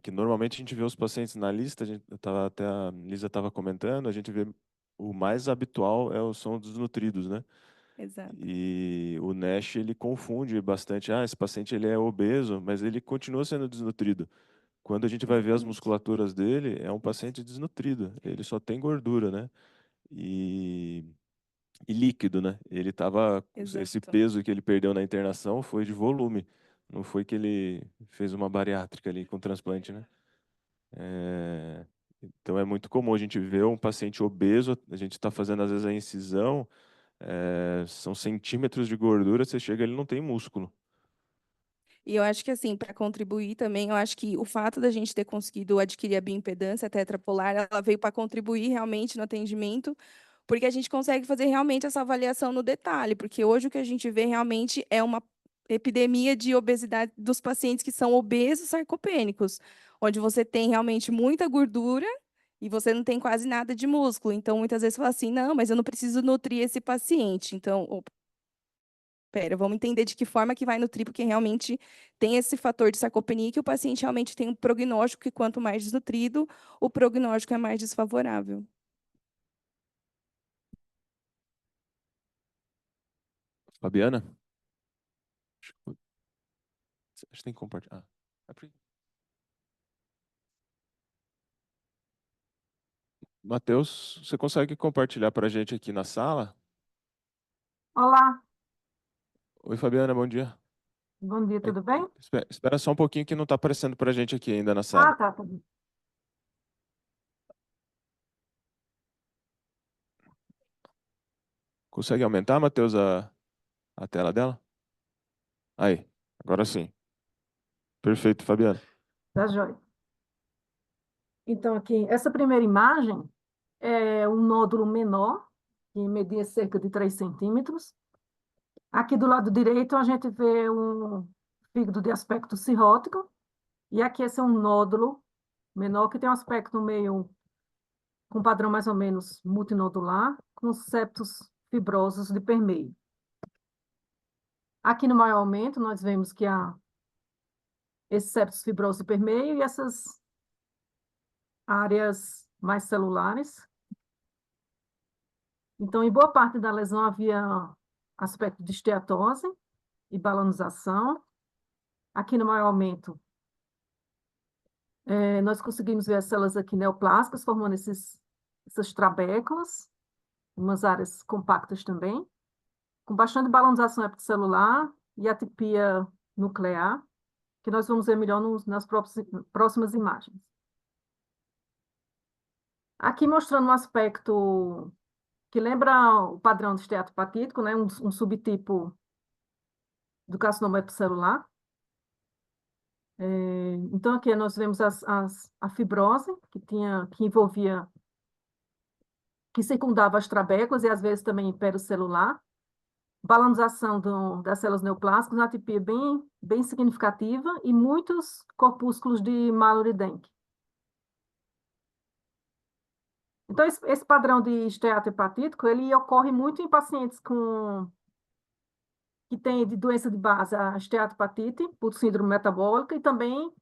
Que normalmente a gente vê os pacientes na lista, até a Lisa estava comentando, a gente vê o mais habitual são os desnutridos, né? Exato. E o NASH, ele confunde bastante. Ah, esse paciente ele é obeso, mas ele continua sendo desnutrido. Quando a gente vai ver as Exatamente. musculaturas dele, é um paciente desnutrido. Ele só tem gordura, né? E líquido, né? Esse Exato. peso que ele perdeu na internação foi de volume. Não foi que ele fez uma bariátrica ali com transplante, né? Então é muito comum a gente ver um paciente obeso, a gente está fazendo às vezes a incisão, são centímetros de gordura, você chega, ele não tem músculo. E eu acho que, assim, para contribuir também, eu acho que o fato da gente ter conseguido adquirir a bioimpedância tetrapolar, ela veio para contribuir realmente no atendimento, porque a gente consegue fazer realmente essa avaliação no detalhe, porque hoje o que a gente vê realmente é uma epidemia de obesidade dos pacientes que são obesos sarcopênicos, onde você tem realmente muita gordura e você não tem quase nada de músculo. Então, muitas vezes fala assim, não, mas eu não preciso nutrir esse paciente. Então, pera, vamos entender de que forma que vai nutrir, porque realmente tem esse fator de sarcopenia que o paciente realmente tem um prognóstico que quanto mais desnutrido, o prognóstico é mais desfavorável. Fabiana? Acho que tem que compartilhar. Matheus, você consegue compartilhar para a gente aqui na sala? Olá, Oi, Fabiana, bom dia. bom dia, tudo bem? Espera só um pouquinho que não está aparecendo para a gente aqui ainda na Ah, sala. tá bom. Consegue aumentar, Matheus, a tela dela? Aí, agora sim. Perfeito, Fabiana. Tá joia. Então, aqui, essa primeira imagem é um nódulo menor, que media cerca de 3 centímetros. Aqui do lado direito, a gente vê um fígado de aspecto cirrótico, e aqui esse é um nódulo menor, que tem um aspecto meio, com padrão mais ou menos multinodular, com septos fibrosos de permeio. Aqui no maior aumento, nós vemos que há esses septos fibrosos de permeio e essas áreas mais celulares. Então, em boa parte da lesão havia aspecto de esteatose e balanização. Aqui no maior aumento, nós conseguimos ver as células aqui neoplásicas formando essas trabéculas, umas áreas compactas também, com bastante balanização epitelular e atipia nuclear, que nós vamos ver melhor nas próximas imagens. Aqui mostrando um aspecto que lembra o padrão de esteatopatítico, né? Um subtipo do carcinoma epicelular. Então, aqui nós vemos a fibrose, que circundava as trabéculas e às vezes também pericelular. Balanização das células neoplásicas, uma atipia bem significativa e muitos corpúsculos de Mallory Denk. Então, esse padrão de esteatohepatítico, ele ocorre muito em pacientes que têm de doença de base a esteatopatite, por síndrome metabólica, e também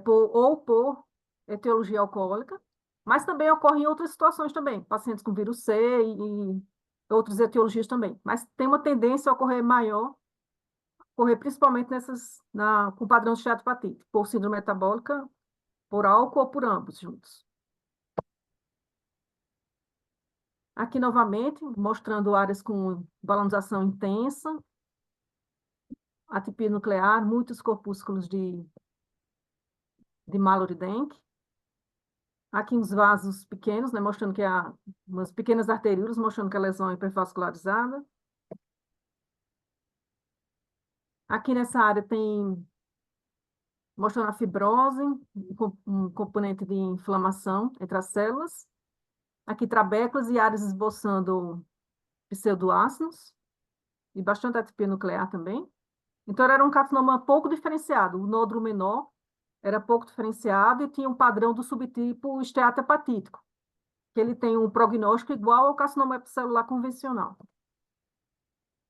por etiologia alcoólica, mas também ocorre em outras situações também, pacientes com vírus C e outras etiologias também. Mas tem uma tendência a ocorrer maior, ocorrer principalmente com padrão de esteatopatite, por síndrome metabólica, por álcool ou por ambos juntos. Aqui novamente, mostrando áreas com balanização intensa, atipia nuclear, muitos corpúsculos de Mallory Denk. Aqui uns vasos pequenos, né, mostrando que há umas pequenas arteríolas, mostrando que a lesão é hipervascularizada. Aqui nessa área tem, mostrando a fibrose, um componente de inflamação entre as células. Aqui trabéculas e áreas esboçando pseudoácidos e bastante atipia nuclear também. Então, era um carcinoma pouco diferenciado. O nódulo menor era pouco diferenciado e tinha um padrão do subtipo esteatohepatítico, que ele tem um prognóstico igual ao carcinoma epicelular convencional.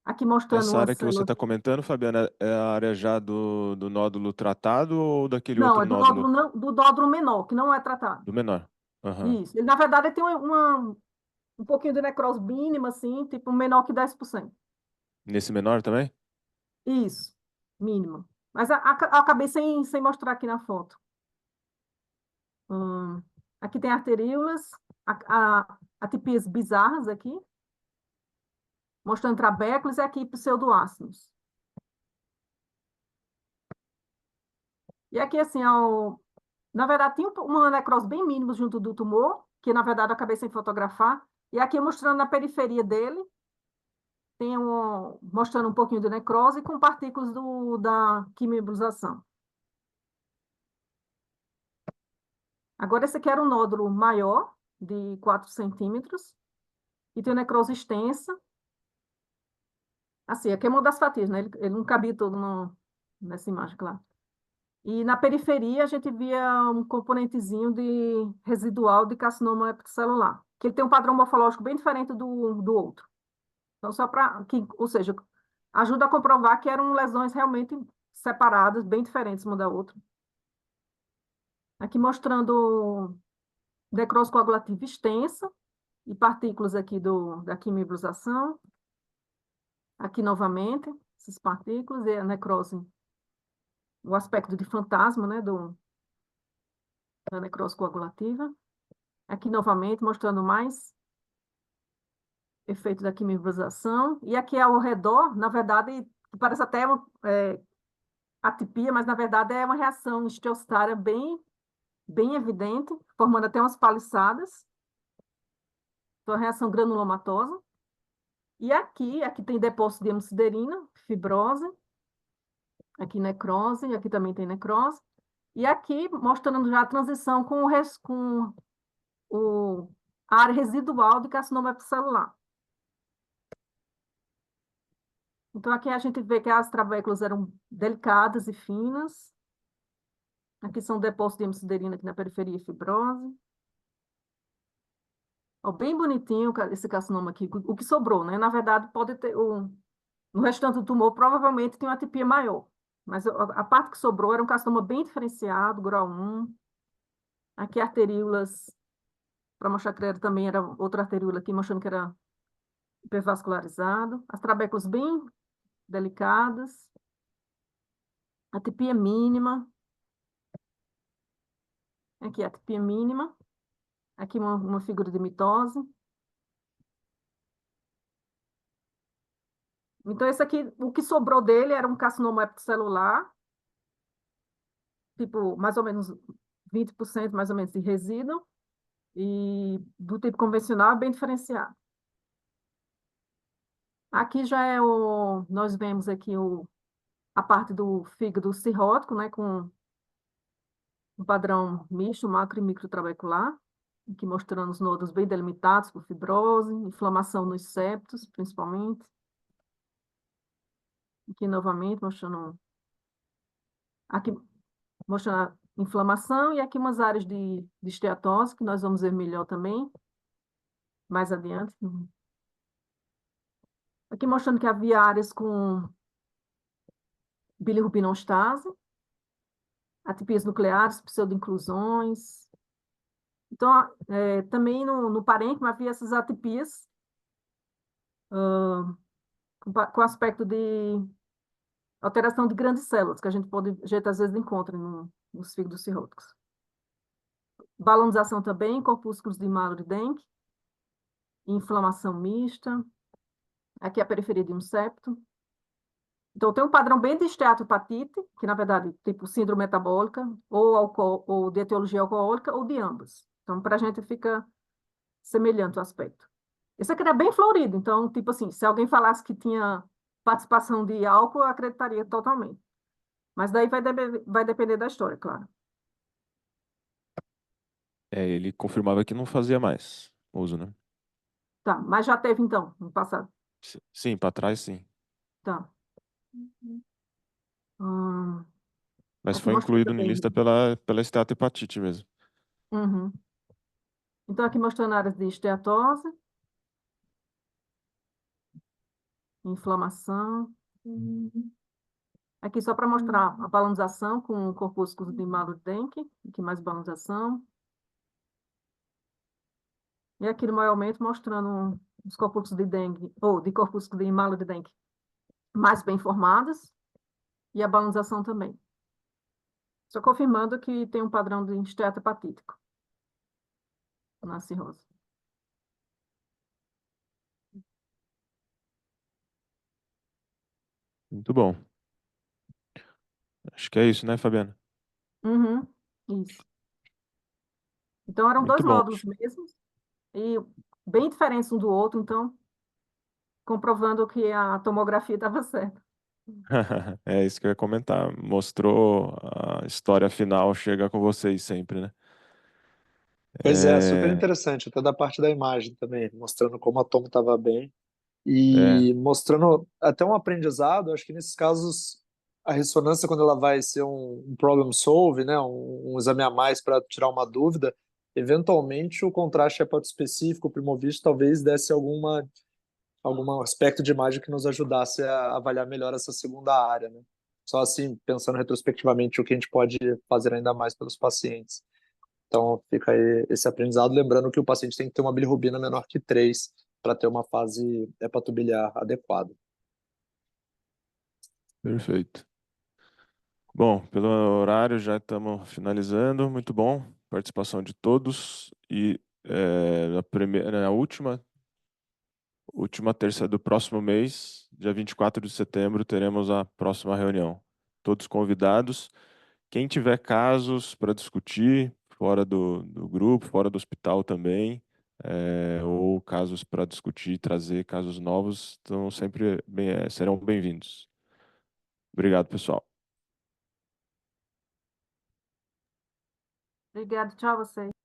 Aqui mostrando Essa uma área que você célula... está comentando, Fabiana, é a área já do nódulo tratado ou daquele Não, outro é do nódulo nódulo menor, que não é tratado. do menor? Aham. Isso. Ele, na verdade, ele tem um pouquinho de necrose mínima, assim, tipo menor que 10%. Nesse menor também? Isso, mínima. Mas acabei sem mostrar aqui na foto. Aqui tem arteríolas, atipias bizarras aqui, mostrando trabéculos e aqui pseudoácidos. E aqui, assim, na verdade, tinha uma necrose bem mínima junto do tumor, que, na verdade, eu acabei sem fotografar. E aqui, mostrando na periferia dele, mostrando um pouquinho de necrose com partículas da quimioembolização. Agora, esse aqui era um nódulo maior, de 4 centímetros, e tem necrose extensa. Assim, aqui é uma das fatias, né? Ele não cabia todo nessa imagem, claro. E na periferia a gente via um componentezinho residual de carcinoma epitecelular, que ele tem um padrão morfológico bem diferente do outro. Então, ou seja, ajuda a comprovar que eram lesões realmente separadas, bem diferentes uma da outra. Aqui mostrando necrose coagulativa extensa e partículas aqui da quimioembolização. Aqui novamente, essas partículas e a necrose, o aspecto de fantasma, né, da necrose coagulativa. Aqui novamente, mostrando mais efeito da quimioembolização. E aqui ao redor, na verdade, parece até atipia, mas na verdade é uma reação osteocitária bem evidente, formando até umas paliçadas. Então, a reação granulomatosa. E aqui tem depósito de hemosiderina, fibrose. Aqui necrose, e aqui também tem necrose. E aqui mostrando já a transição com a área residual de carcinoma epicelular. Então, aqui a gente vê que as trabéculas eram delicadas e finas. Aqui são depósitos de hemosiderina aqui na periferia e fibrose. Ó, bem bonitinho esse carcinoma aqui, o que sobrou, né? Na verdade, pode ter... No restante do tumor, provavelmente tem uma atipia maior. Mas a parte que sobrou era um carcinoma bem diferenciado, grau 1. Aqui arteríolas, para mostrar que também era outra arteríola aqui, mostrando que era hipervascularizado. As trabéculas bem delicadas. Atipia mínima. Aqui, atipia mínima. Aqui uma figura de mitose. Então, esse aqui, o que sobrou dele era um carcinoma epitecelular, tipo, mais ou menos 20% mais ou menos de resíduo, e do tipo convencional, bem diferenciado. Aqui já nós vemos aqui a parte do fígado cirrótico, né, com um padrão misto, macro e microtrabecular, aqui mostrando os nódulos bem delimitados por fibrose, inflamação nos septos, principalmente. Aqui novamente mostrando a inflamação e aqui umas áreas de esteatose, que nós vamos ver melhor também, mais adiante. Aqui mostrando que havia áreas com bilirrubinostase, atipias nucleares, pseudoinclusões. Então, também no parênquima havia essas atipias com aspecto de alteração de grandes células, que a gente às vezes encontra nos fígados cirróticos. Balanização também, corpúsculos de Mallory Denk. inflamação mista. Aqui a periferia de um septo. Então, tem um padrão bem de esteatohepatite, que na verdade, tipo síndrome metabólica, ou de etiologia alcoólica, ou de ambas. Então, para a gente fica semelhante o aspecto. Esse aqui é bem florido, então, tipo assim, se alguém falasse que tinha participação de álcool, eu acreditaria totalmente. Mas daí vai depender da história, claro. Ele confirmava que não fazia mais uso, né? Tá, mas já teve então, no passado. Sim, para trás sim. Tá. Hum, Mas aqui foi mostrando incluído na também. lista pela esteatohepatite mesmo. Uhum. Então, aqui mostrando áreas de esteatose, inflamação. Aqui só para mostrar a balanização com corpúsculos de Marudenck, aqui mais balanização. E aqui no maior aumento mostrando os corpúsculos de dengue, ou de corpúsculos de Marudenck mais bem formados, e a balanização também. Só confirmando que tem um padrão de esteatohepatítico na cirrose. Muito bom. Acho que é isso, né, Fabiana? Uhum, isso. Então, eram Muito dois bom. nódulos mesmos, e bem diferentes um do outro, então, comprovando que a tomografia estava certa. É isso que eu ia comentar. Mostrou a história final, chega com vocês sempre, né? Pois é, super É, interessante, até da parte da imagem também, mostrando como a Tom estava bem é, e mostrando até um aprendizado. Acho que nesses casos a ressonância, quando ela vai ser um problem solve, né, um exame a mais para tirar uma dúvida, eventualmente o contraste hepatoespecífico, o primovisto, talvez desse algum aspecto de imagem que nos ajudasse a avaliar melhor essa segunda área, né? Só assim, pensando retrospectivamente o que a gente pode fazer ainda mais pelos pacientes. Então, fica aí esse aprendizado, lembrando que o paciente tem que ter uma bilirrubina menor que 3 para ter uma fase hepatobiliar adequada. perfeito. Bom, pelo horário já estamos finalizando. Muito bom. Participação de todos. E na última terça do próximo mês, dia 24 de setembro, teremos a próxima reunião. Todos convidados. Quem tiver casos para discutir, fora do grupo, fora do hospital também, ou casos para discutir, trazer casos novos, então sempre serão bem-vindos. Obrigado, pessoal. Obrigada, tchau a vocês.